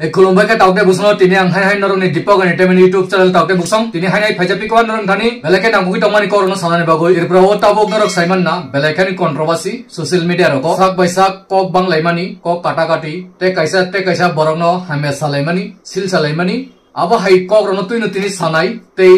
खुलुमबाय के तावते बुसनो तिनि आं हाय नरनि दीपक एंटरटेनमेंट YouTube चैनल तावते बुसं तिनि हाय फाइजापि को नरन थानि बेलेके नांगुगि तमानि करनो सानानि बागै इरप्राव ताबो नरक साइमान ना बेलेकेनि कंट्रोवर्सी सोशल मीडिया रको साक बैसाक कक बांलाइमानि कक काटाकाटी ते कैसा बरंनो हामे सालाइमानि सिल सालाइमानि अब हाय कक रनो तुइनो तिनि सानाय ते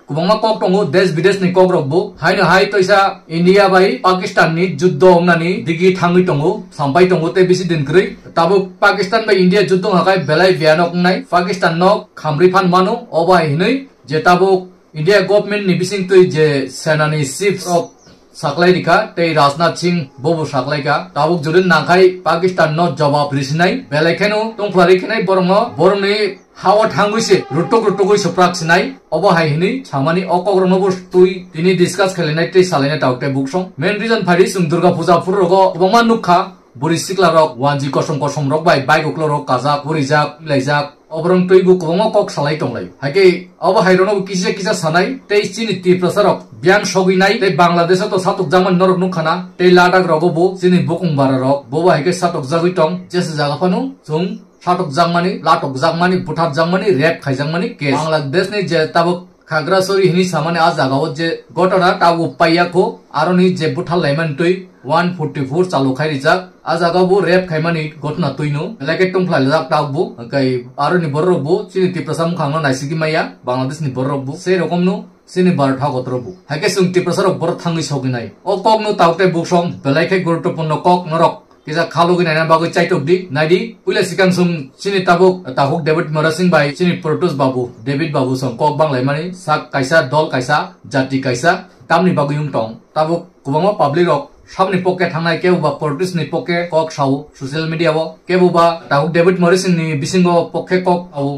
कुबंगा कक टंगो देश विदेश नि कक रकबो हायनो हाय तैसा इंडिया बाय पाकिस्तान नि युद्ध हमनानि दिगि थांगि टंगो सामबाय टंगो ते बिसि दिनख्रै ताबो पाकिस्तान बाय इंडिया युद्ध हाकाय बेलाय बियानक नाय पाकिस्तान न खामरि फान मानो अबाय हिनै जे ताबो इंडिया गवर्नमेंट नि बिसिं तुइ जे सेनानि चीफ ऑफ साखलाई दिखा ते राजनाथ सिंह बोबो साखलाई का ताबुक जुरिन नाखाय पाकिस्तान न जवाब रिसिनाय बेलायखेनो तंफ्लारि खेनाय बरंनि हावा थांगुइसे रुटुक सप्राक्सिनाय अबहाय हिनि सामानि अकग्रनो बुस्तुइ तिनि डिस्कास खेलेनाय ते सालायनाय तावते बुकसं मेन रिजन फारि सुं दुर्गा पूजा फुरगो बमा नुखा बुरि सिक्ला रक वानजि कसम रक बाय गुक्लो रक काजाक बुरिजाक लाइजाक अबरं तैबु कुबंगा कक सालाय तंलाय हाके अबहाय रनो किसा सानाय ते चिनि ति प्रसारक ब्यान सगिनाय ते बांलादेश तो सातुक जामान नरक नुखाना ते लाडाक रगबो चिनि बुकुं बारा रक बोबा हाके सातुक जागै तं जेसे जागाफानु जों सातुक जागमानि लाटक जागमानि बुथार जागमानि रेप खायजागमानि केस बांलादेश नि जे ताबुक खाग्रासरी हिनि सामाने आ जागाव जे घटना ताबु पाइयाखो आरोनि जे बुथाल लाइमान तुइ 144 चालु खायरिजाक आ जागावबो रेप खायमानि घटना तुइनो लाइके टंफ्ला जाक ताबु कै आरोनि बररबो चिनि ति प्रसाम खांना नाइसिगि माया बांलादेश नि बररबो से रकमनो सिनि बारथा गत्रबो हाके सुंति प्रसारक बर थांगि सगिनाय ओ ककनो तावते बुसं बेलाइके गुरुत्वपूर्ण कक नरक किसा खालुगि नायना बागै चाइटकदि नायदि पुले सिकां सुं चिनि ताबुक डेविड मरासिं बाय चिनि प्रोटोस बाबू डेविड बाबू सं कक बांलाइमानि साक कैसा दल कैसा जाति कैसा तामनि बागै युंटं ताबुक कुबांगा पब्लिक रक सामनि पके थांनाय केबुबा प्रोटोस नि पके कक साउ सोशल मीडिया बो केबुबा ताबुक डेविड मरासिं नि बिसिंगो पके कक आउ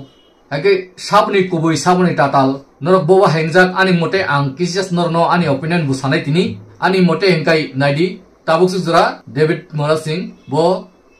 हाके साबनि कुबै साबनि टाटाल नरक बोवा हेंजाक आनि मते आं किसियास नरनो आनि ओपिनियन बुसानाय तिनि आनि मते हेंकाय नायदि ताबुक सुजरा डेविड मरासिं बो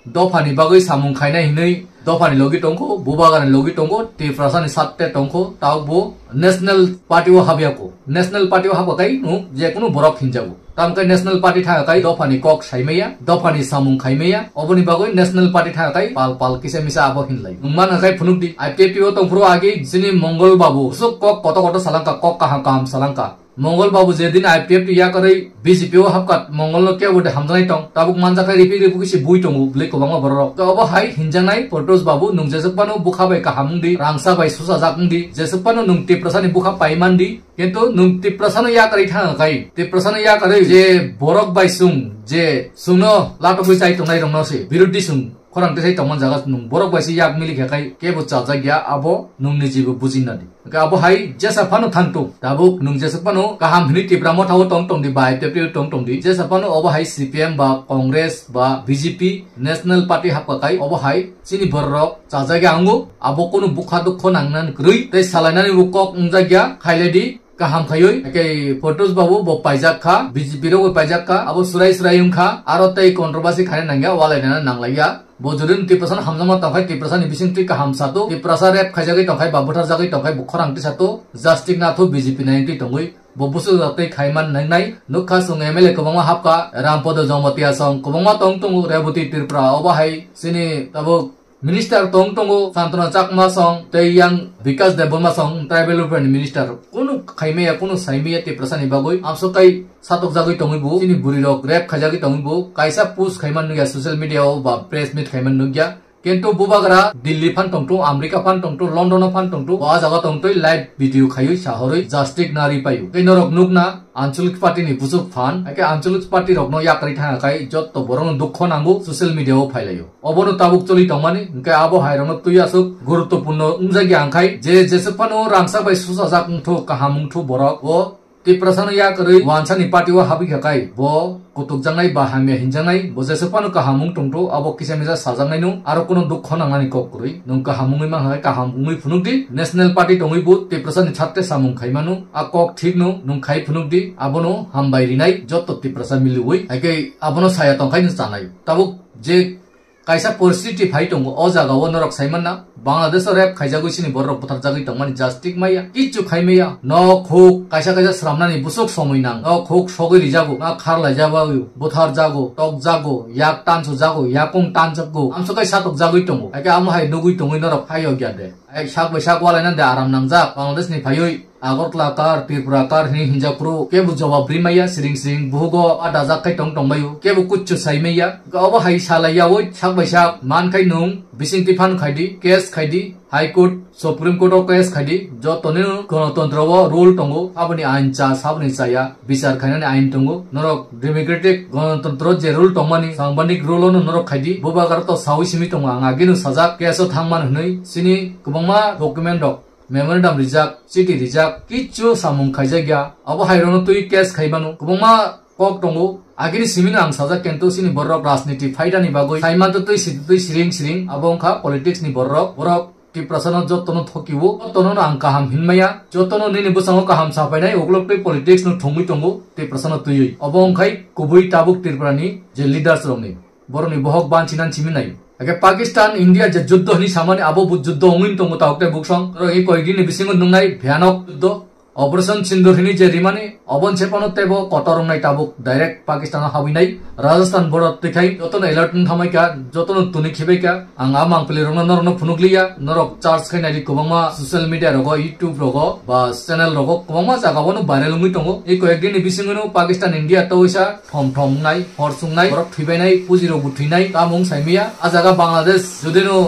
दफानि बागै सामुं खायनाय हिनै दफानि लगी टंको बुबागानि लगी टंको ति फ्रासानि सातते टंको ताबो नेशनल पार्टी व हाबियाको नेशनल पार्टी व हाबकाय नु जेकुनु बरक हिनजाबो तामकाय नेशनल पार्टी थाकाय दफानि कक साइमेया दफानि सामुं खायमेया अबनि बागै नेशनल पार्टी थाकाय पाल किसे मिसा आबो हिनलाय नुमान हाकाय फुनुकदि आईपीपीओ तंफ्रो आगे जिनि मंगल बाबू सुक कक कत सालांका कक काहा काम सालांका मंगल बाबू जेदिन आईपीएफ या करे बीजेपीओ हाबकात मंगल न केबो हामजानाय टं ताबुक मानजाखाय रिपि किसि बुइ टंगु ब्ले कोबांगा बरर तो अब हाय हिनजानाय प्रोटोस बाबू नुं जेसपानो बुखाबाय काहामुंदि रांसा बाय सुसा जाकुंदि जेसपानो नुं तिप्रसानि बुखा पाइमानदि किन्तु नुं तिप्रसानो या करे थांगाय तिप्रसानो या करे जे बरक बाय सुं जे सुनो लाटोबि चाइ टंनाय रंनोसे बिरुद्धि सुं खरां तेसाय तमन जागा नुं बरक बायसि याक मिलि खेखाय केबो चाजा गया आबो नुं निजिबो बुजिनादि आबो हाय जेसाफानो थांतु दाबुक नुं जेसाफानो गाहाम हिनि तिब्रामो थाव टंटंदि बाय तेपि टंटंदि जेसाफानो अबो हाय सीपीएम बा कांग्रेस बा बीजेपी नेशनल पार्टी हाबकाय अबो हाय चिनि बररक चाजा गया आंगु आबो कोनो बुखा दुख नांनान ग्रै ते सालायनानि बुकक उंजा गया खायलेदि गाहाम खायै के फोटोस बाबू बो पाइजाक खा बीजेपी रो पाइजाक खा अब सुराय खा आरो तै कंट्रोवर्सी खाने नांगया वालायना नांलाया बोजुरिन तिप्रसान हामजामा तंखाय तिप्रसान बिसिं ति काहाम सातो तिप्रसा रेप खायजागै तंखाय बाबुथार जागै तंखाय बुखरांति सातो जास्टिक नाथो बीजेपी नायति तंगै बबुसु जातै खायमान नांनाय नुखा सुं एमएलए कबंगा हाबका रामपद जमतिया सं कबंगा तंग रेवती तिरप्रा अबाहाय सिनि तबो मिनिस्टर तंगो सांतना चाकमा सं तैयां विकास देबमा सं ट्राइबल डेभलपमेंट मिनिस्टर कोनो खाइमेया कोनो साइमेया ते प्रसानि बागै आमसकाय सातक जागै तंगैबो चिनि बुरि रक रेप खाजागै तंगैबो कायसा पुस खाइमान नुया सोशल मीडिया बा प्रेस मीट खाइमान नुया किन्तु बुबागरा दिल्ली फान तंगतो अमेरिका फान तंगतो लंडन फान तंगतो वा जागा तंगतो लाइव भिडियो खायो साहरै जास्टिक नारि पायो कै नरक नुकना आंचलिक पार्टी नि बुजुक फान एके आंचलिक पार्टी रकनो याकरै थाखाय जत्त बरन दुख नांगौ सोशल मीडिया आव फायलायो अबनो ताबुक चलि तंमानि के आबो हायरनो तुयासुक गुरुत्वपूर्ण उमजागि आंखाय जे जेसपानो रांसा बाय सुसा जाकुंथो काहामुंथो बरक ओ तिप्रसानो या करै वानसानि पार्टी वा हाबि खकाय बो कुतुक जांनाय बा हामे हिनजांनाय बो जेसपानो काहामुं टंगतो आबो किसेमिजा साजांनाय नु आरो कोनो दुख नांनानि ककरै नं काहामुंै मा हाय काहामुंै फुनुकदि नेशनल पार्टी टंगैबो तिप्रसानि छात्ते सामुं खायमानु आ कक ठीक नु नं खाय फुनुकदि आबनो हामबाय रिनाय जत्त तिप्रसा मिलुवै हायके आबनो साया तंखाय जानाय ताबुक जे kaisa परिस्थिति फाइ दङ अ जागाव नरक साइमानना बांग्लादेश रेप खाइजागु सिनि बरक बुथार जागै दंमानि जास्टिक माइया किच्चु खाइमेया न खोक काइसा काइसा स्रामनानि बुसक समयनां न खोक सगै रिजागु ना खारलाय जाबागु बुथार जागु टक जागु याक तानसु जागु याकं तानजगु आमसकाय सातक जागै दङ आके आमहाय नुगै दङै नरक फाइयो ग्यादे आइ साक बैसाक वालायना दे आराम नांजा बांग्लादेशनि फाइयै आगरतला कार त्रिपुरा कार हिंजापुरु केबु जवाब रिमाया सिरिं सिरिं बुहुगो आदा जाखाय टं टंबायु केबु कुच्चु साइमेया गाव हाय सालायाव साक बैसाक मानखाय नुं बिसिं तिफान खायदि केस खायदि high court supreme court of case खायदि जतने गणतंत्रव रूल टंगो साबनि आइन चा साबनि चाया बिचार खायनानि आइन टंगो नरक डेमोक्रेटिक गणतंत्र जे रूल टंमानि सांबानिक रूल नो नरक खायदि बुबागार तो सावि सिमि टंग आगिनु साजा केसो थांमान हनै सिनि गोबांमा डकुमेन्ट दक मेमोरेंडम रिजाक सिटी रिजाक किच्चु सामुं खायजाग्या अब हायरनो तुइ केस खायबानु गोबांमा कक टंगो आगिनि सिमिनो आं साजा केन्टु सिनि बरक राजनीति फायदानि बागै साइमान तुइ सिरिं सिरिं अबंखा पॉलिटिक्स नि बरक ति प्रसन्न जतनो थकिवो तनो आं काहाम हिनमाया जतनो निनि बुसाङो काहाम साफायनाय ओग्लक तुइ पॉलिटिक्स नु थंगै टंगो ति प्रसन्न तुइ अबंखाय कुबै ताबुक तिरपुरानि जे लिडार्स रंनि बरनि बहक बानचिनान चिमिनाय आगे पाकिस्तान इंडिया जे युद्ध हनि सामाने आबो युद्ध ओंगिन टंगो तावते बुकसं र ए कयदिनि बिसिङो नुंनाय भयानक युद्ध ऑपरेशन सिंदूर हिनी जे रिमाने अबन सेपानो तेबो कटरंनाय ताबुक डायरेक्ट पाकिस्तान हाबिनाय राजस्थान बॉर्डर तिखाय जतन अलर्ट थामायका जतन तुनि खिबायका आं आमां प्ले रनो फुनुगलिया नरक चार्ज खायनाय गोबांमा सोशल मीडिया रगो यूट्यूब रगो बा चैनल रगो गोबांमा जागावनो भाइरल मुइ दंगो ए कयदिनि बिसिङो पाकिस्तान इंडिया तोइसा थमनाय हरसुंनाय बरक थैबायनाय पुजिरो बुथैनाय कामुं साइमिया आ जागा बांग्लादेश जुदिनो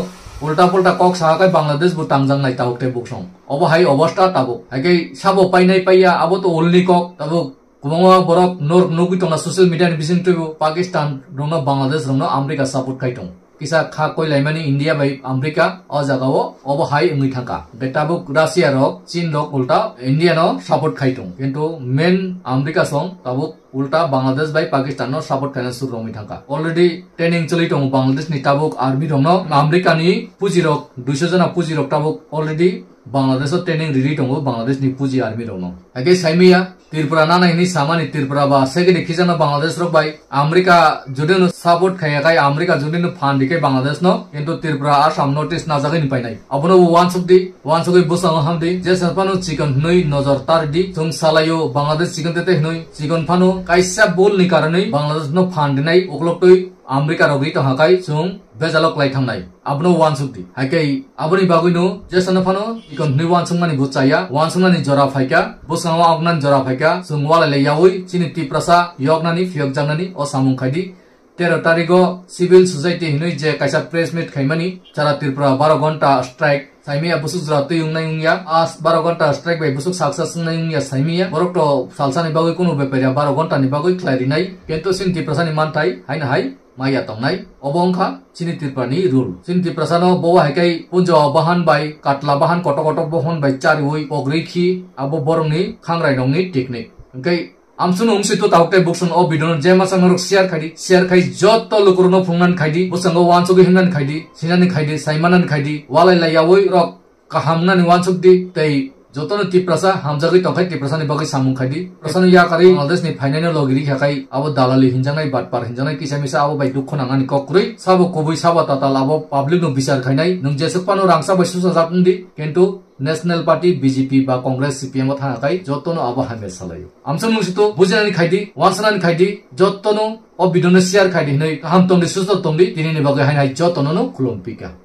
उल्टा पुल्टा कक साहाकाय बांग्लादेश बु तांजांनाय तावते बुकसं अब हाय अवस्था ताबो हाय साबो पाइनाय पाइया आबो तो ओलनि कक ताबो गोबांमा बरक नर नगुइ तंना सोशल मीडिया नि बिसिं तुबो पाकिस्तान रंनो बांग्लादेश रंनो अमेरिका सपोर्ट खायथं किसा खा कोइलायमानि इंडिया बाय अमेरिका अ जागाव अब हाय ओंगै थांका बेताबो रासिया रक चीन रक उल्टा इंडिया नो सपोर्ट खायथं किन्तु मेन अमेरिका सं ताबो उल्टा बांग्लादेश बाय पाकिस्तान नो सपोर्ट खायना सुरु रंगै थांका अलरेडी ट्रेनिंग चलि दं बांग्लादेश नि ताबुक आर्मी रंनो अमेरिका नि पुजिरक 200 जना पुजिरक ताबुक अलरेडी बांग्लादेश ट्रेनिंग रेडी दं बांग्लादेश नि पुजि आर्मी रंनो आगे साइमिया त्रिपुरा नानायनि सामानि त्रिपुरा बा सेगेनि खिजाना बांग्लादेश रक बाय अमेरिका जुदिनो सपोर्ट खायाखाय अमेरिका जुदिनो फान्ड दिके बांग्लादेश नो किन्तु त्रिपुरा आसाम नोटिस नाजागैनि पाइनाय अबनो वानसुगै बुसाङो हामदि जे सरपानो चिकन नै नजर तारदि जों सालायो बांग्लादेश चिकन तेते नै चिकन फानो काइसा बोल नि कारनै बांग्लादेश नो फान्ड दिनाय ओग्लकै अमेरिका रगै तो हाकाय जों बेजालक लाई थांनाय अबनो वानसुगदि हाकाय अबनि बागैनो जे सनफानो चिकन नै वानसुंनानि बुचाया वानसुंनानि जरा फायका बुसाङो आगनान जरा फायका जों वालाय यावै चिनि तिप्रसा यगनानि फियक जांनानि अ सामुं खायदि 13 तारिखो सिविल सोसाइटी हिनै जे काइसा प्रेस मीट खायमानि चारा त्रिपुरा 12 घंटा स्ट्राइक साइमिया बुसुक जरातै उंनाय उंया आज 12 घंटा स्ट्राइक बाय बुसुक सक्सेस उंनाय उंया साइमिया बरक तो सालसानि बागै कुनु बेपारिया 12 घंटा नि बागै क्लारिनाय केन्तो सिन तिप्रसानि मानथाय हायना हाय माया तंनाय अबंखा चिनि तिरपानि रूल चिनि तिरप्रसानो बवा हायकाय पुंजो बाहान बाय काटला बाहान कटक बहन बाय चारिवै पग्रैखि आबो बरंनि खांराय नंनि टेकनिक ओंखाय आमसुनो उंसितो तावते बुकसन अ बिदन जेमासा नरक शेयर खाय जत लुकुरनो फुंनान खायदि बुसंगो वानसुगि हिननान खायदि सिनानि खायदि साइमानान खायदि वालाय लायावै रक काहामनानि वानसुगदि तै जतनो तिप्रसा हामजागै तंखाय तिप्रसानि बागै सामुं खायदि प्रसानो याकारि बांग्लादेशनि फाइनायनो लगिरि खाय आबो दालालि हिनजांनाय बाटपार हिनजांनाय किसामिसा आबो बाय दुख नांगानि कक्रुइ साबो कबुइ साबा ताताल आबो पाब्लिक नो बिचार खायनाय नों जेसकपानो रांसा बैसुसा जातुंदि किन्तु नेशनल पार्टी बीजेपी बा कांग्रेस सीपीएम थाखाय जतनो आबो हामे सालायो आमसन मुसितो बुजिनानि खायदि वानसनानि खायदि जतनो अ बिदनो शेयर खायदि नै हाम तंदि सुसत तंदि दिनैनि बागै हायनाय जतनो खुलुमपिका।